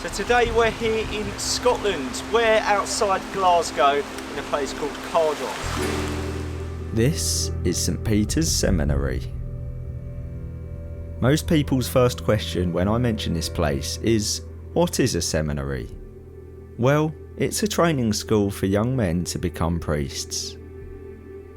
So today we're here in Scotland. We're outside Glasgow in a place called Cardiff. This is St Peter's Seminary. Most people's first question when I mention this place is, what is a seminary? Well, it's a training school for young men to become priests.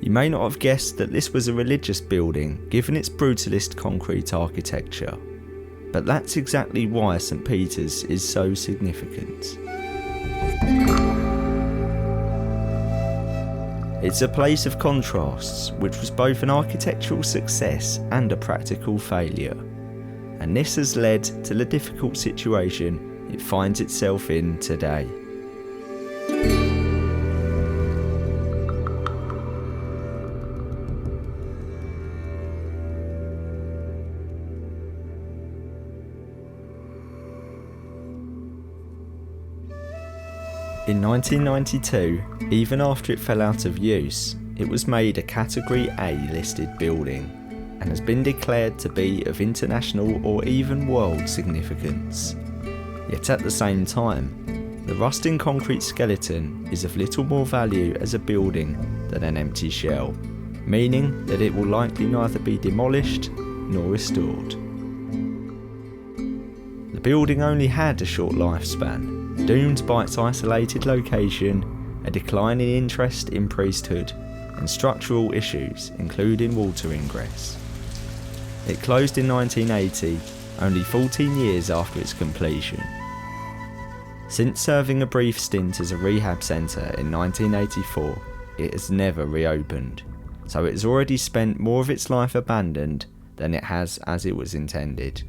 You may not have guessed that this was a religious building given its brutalist concrete architecture, but that's exactly why St Peter's is so significant. It's a place of contrasts, which was both an architectural success and a practical failure, and this has led to the difficult situation it finds itself in today. In 1992, even after it fell out of use, it was made a Category A listed building and has been declared to be of international or even world significance. Yet at the same time, the rusting concrete skeleton is of little more value as a building than an empty shell, meaning that it will likely neither be demolished nor restored. The building only had a short lifespan, doomed by its isolated location, a decline in interest in priesthood, and structural issues including water ingress. It closed in 1980, only 14 years after its completion. Since serving a brief stint as a rehab centre in 1984, it has never reopened, so it has already spent more of its life abandoned than it has as it was intended.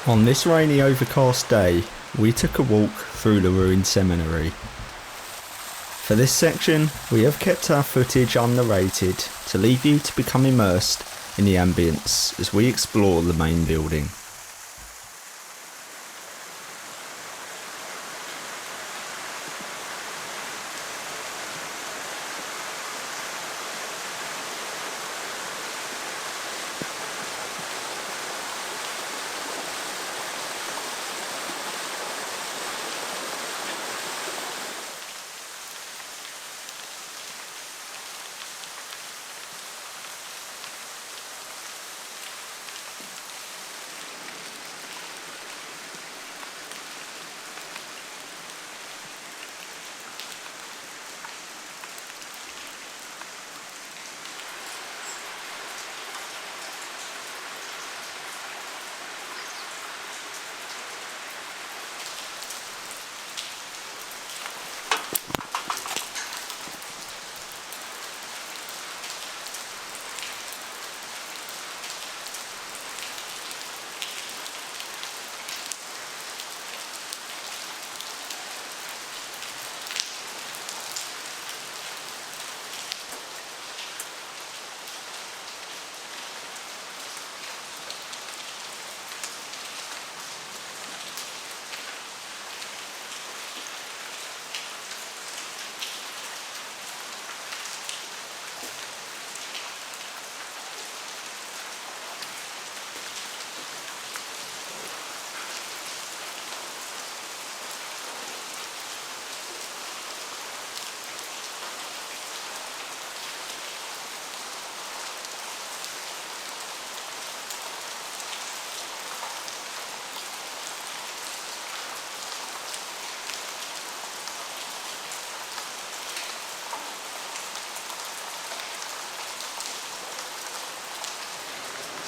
On this rainy, overcast day, we took a walk through the ruined seminary. For this section, we have kept our footage unnarrated to leave you to become immersed in the ambience as we explore the main building.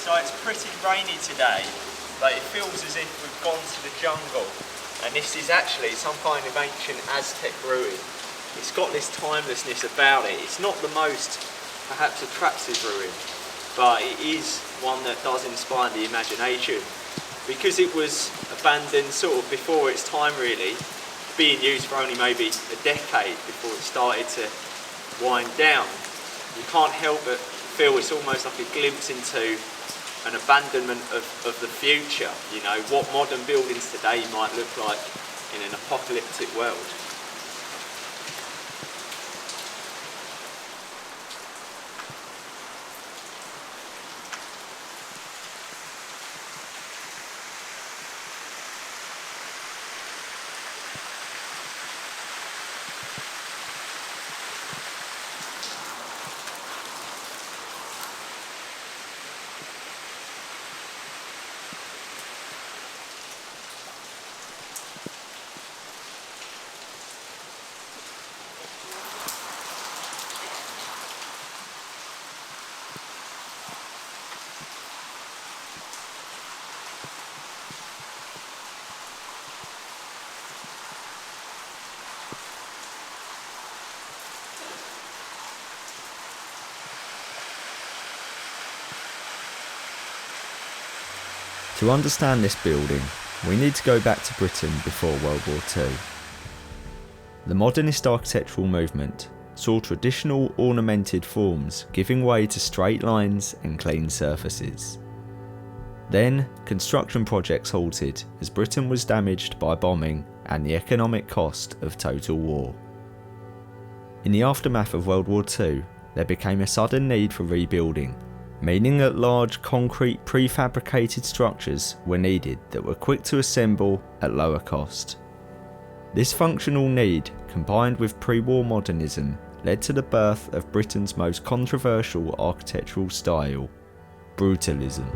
So it's pretty rainy today, but it feels as if we've gone to the jungle. And this is actually some kind of ancient Aztec ruin. It's got this timelessness about it. It's not the most, perhaps, attractive ruin, but it is one that does inspire the imagination. Because it was abandoned sort of before its time really, being used for only maybe a decade before it started to wind down, you can't help but feel it's almost like a glimpse into an abandonment of the future, you know, what modern buildings today might look like in an apocalyptic world. To understand this building, we need to go back to Britain before World War II. The modernist architectural movement saw traditional ornamented forms giving way to straight lines and clean surfaces. Then, construction projects halted as Britain was damaged by bombing and the economic cost of total war. In the aftermath of World War II, there became a sudden need for rebuilding, meaning that large concrete prefabricated structures were needed that were quick to assemble at lower cost. This functional need, combined with pre-war modernism, led to the birth of Britain's most controversial architectural style, Brutalism.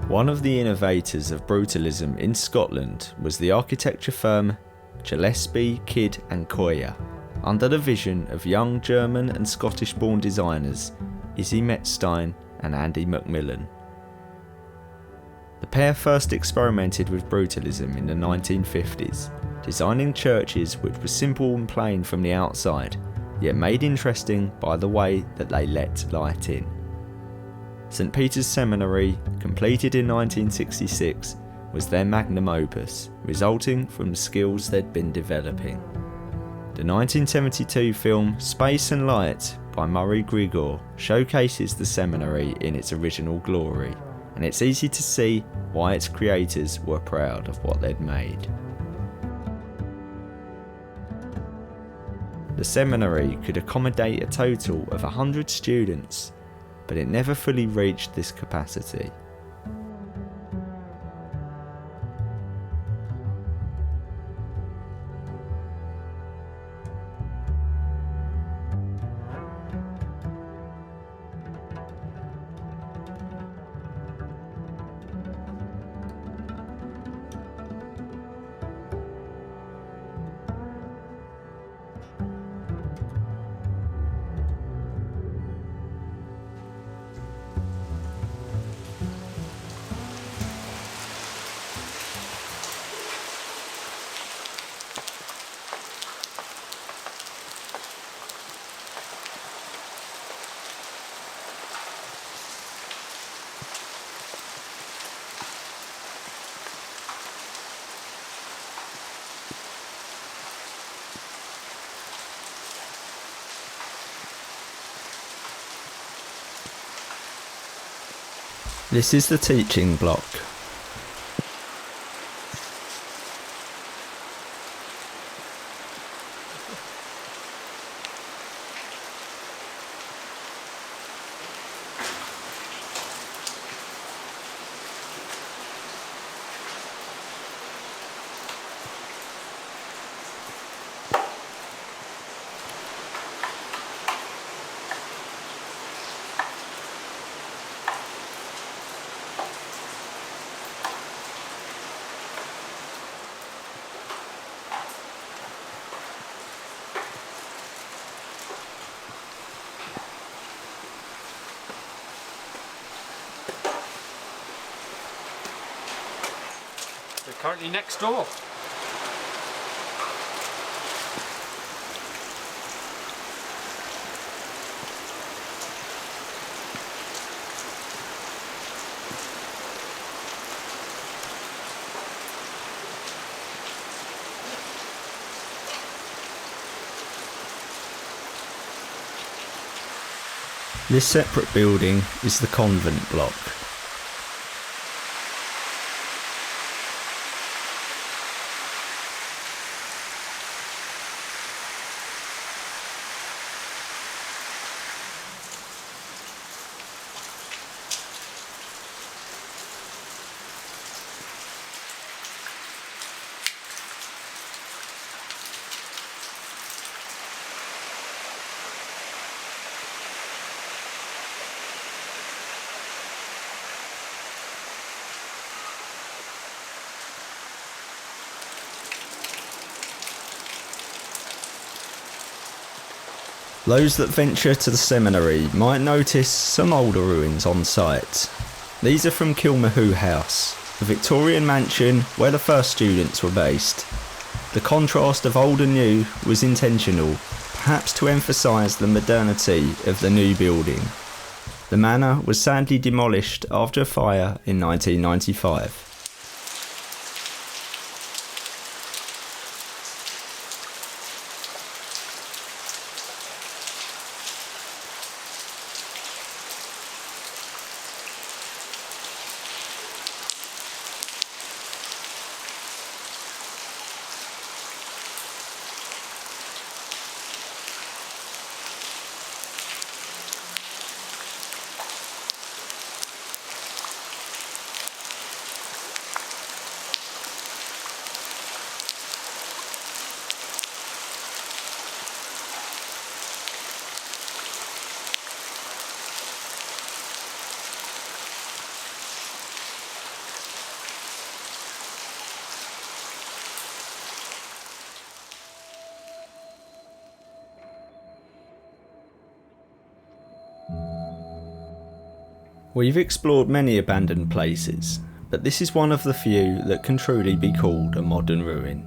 One of the innovators of Brutalism in Scotland was the architecture firm Gillespie, Kidd and Coyer, under the vision of young German and Scottish-born designers Izzy Metstein and Andy Macmillan. The pair first experimented with Brutalism in the 1950s, designing churches which were simple and plain from the outside, yet made interesting by the way that they let light in. St Peter's Seminary, completed in 1966, was their magnum opus, resulting from the skills they'd been developing. The 1972 film Space and Light by Murray Grigor showcases the seminary in its original glory, and it's easy to see why its creators were proud of what they'd made. The seminary could accommodate a total of 100 students, but it never fully reached this capacity. This is the teaching block. They're currently next door. This separate building is the convent block. Those that venture to the seminary might notice some older ruins on site. These are from Kilmahoo House, the Victorian mansion where the first students were based. The contrast of old and new was intentional, perhaps to emphasise the modernity of the new building. The manor was sadly demolished after a fire in 1995. We've explored many abandoned places, but this is one of the few that can truly be called a modern ruin.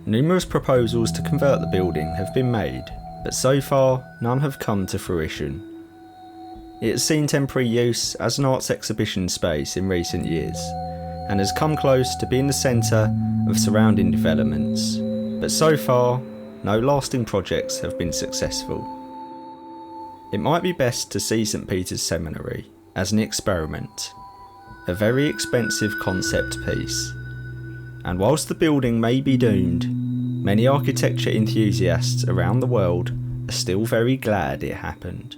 Numerous proposals to convert the building have been made, but so far none have come to fruition. It has seen temporary use as an arts exhibition space in recent years, and has come close to being the centre of surrounding developments, but so far no lasting projects have been successful. It might be best to see St Peter's Seminary as an experiment, a very expensive concept piece, and whilst the building may be doomed, many architecture enthusiasts around the world are still very glad it happened.